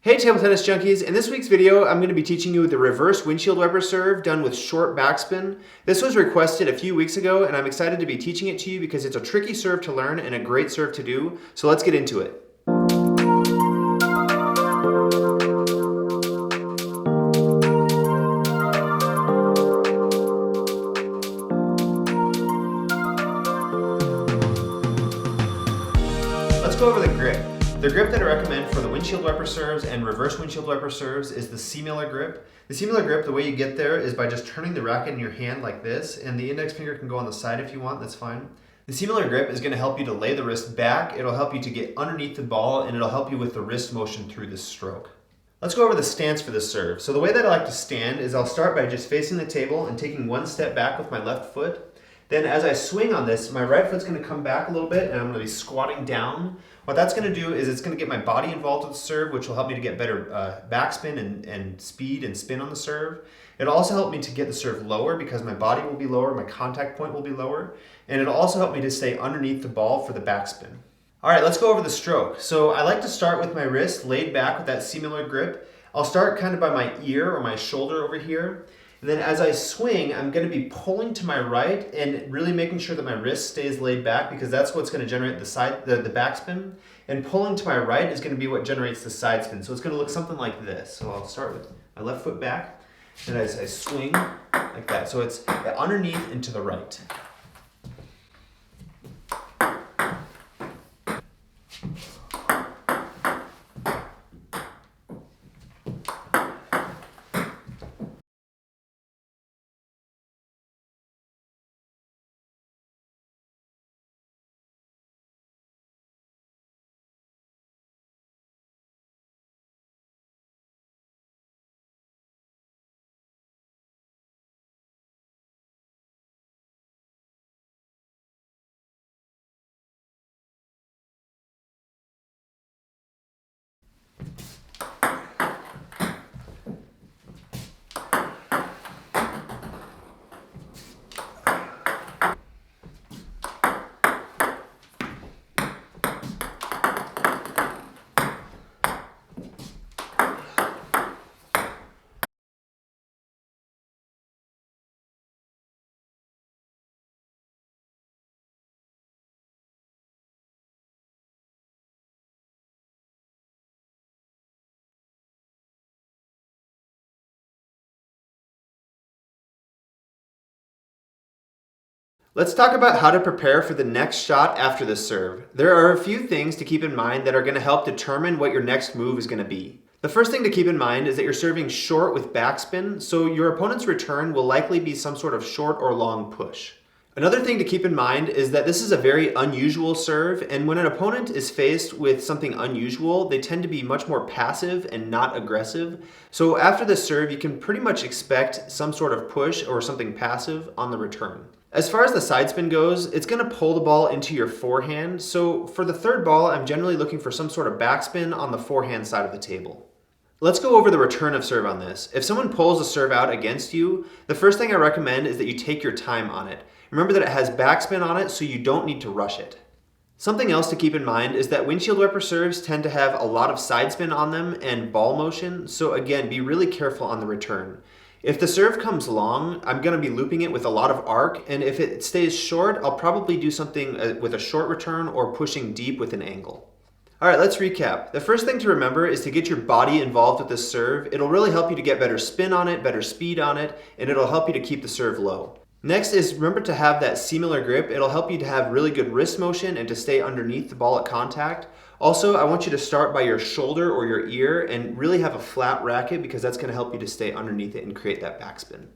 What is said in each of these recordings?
Hey table tennis junkies, in this week's video I'm going to be teaching you the reverse windshield wiper serve done with short backspin. This was requested a few weeks ago and I'm excited to be teaching it to you because it's a tricky serve to learn and a great serve to do, so let's get into it. Let's go over the grip. The grip that I recommend for the windshield wiper serves and reverse windshield wiper serves is the Seemiller Grip. The Seemiller Grip, the way you get there is by just turning the racket in your hand like this, and the index finger can go on the side if you want, that's fine. The Seemiller Grip is going to help you to lay the wrist back, it'll help you to get underneath the ball, and it'll help you with the wrist motion through this stroke. Let's go over the stance for this serve. So the way that I like to stand is I'll start by just facing the table and taking one step back with my left foot. Then as I swing on this, my right foot's going to come back a little bit and I'm going to be squatting down. What that's going to do is it's going to get my body involved with the serve, which will help me to get better backspin and speed and spin on the serve. It'll also help me to get the serve lower because my body will be lower, my contact point will be lower, and it'll also help me to stay underneath the ball for the backspin. All right, let's go over the stroke. So I like to start with my wrist laid back with that Seemiller grip. I'll start kind of by my ear or my shoulder over here. And then as I swing, I'm going to be pulling to my right and really making sure that my wrist stays laid back because that's what's going to generate the backspin. And pulling to my right is going to be what generates the side spin. So it's going to look something like this. So I'll start with my left foot back and as I swing like that. So it's underneath and to the right. Let's talk about how to prepare for the next shot after the serve. There are a few things to keep in mind that are going to help determine what your next move is going to be. The first thing to keep in mind is that you're serving short with backspin, so your opponent's return will likely be some sort of short or long push. Another thing to keep in mind is that this is a very unusual serve, and when an opponent is faced with something unusual, they tend to be much more passive and not aggressive. So after the serve, you can pretty much expect some sort of push or something passive on the return. As far as the side spin goes, it's going to pull the ball into your forehand. So for the third ball, I'm generally looking for some sort of backspin on the forehand side of the table. Let's go over the return of serve on this. If someone pulls a serve out against you, the first thing I recommend is that you take your time on it. Remember that it has backspin on it, so you don't need to rush it. Something else to keep in mind is that windshield wiper serves tend to have a lot of side spin on them and ball motion, so again, be really careful on the return. If the serve comes long, I'm going to be looping it with a lot of arc, and if it stays short, I'll probably do something with a short return or pushing deep with an angle. All right, let's recap. The first thing to remember is to get your body involved with this serve. It'll really help you to get better spin on it, better speed on it, and it'll help you to keep the serve low. Next is remember to have that Seemiller grip. It'll help you to have really good wrist motion and to stay underneath the ball at contact. Also, I want you to start by your shoulder or your ear and really have a flat racket because that's going to help you to stay underneath it and create that backspin.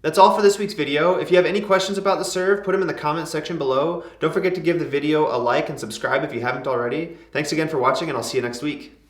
That's all for this week's video. If you have any questions about the serve, put them in the comment section below. Don't forget to give the video a like and subscribe if you haven't already. Thanks again for watching and I'll see you next week.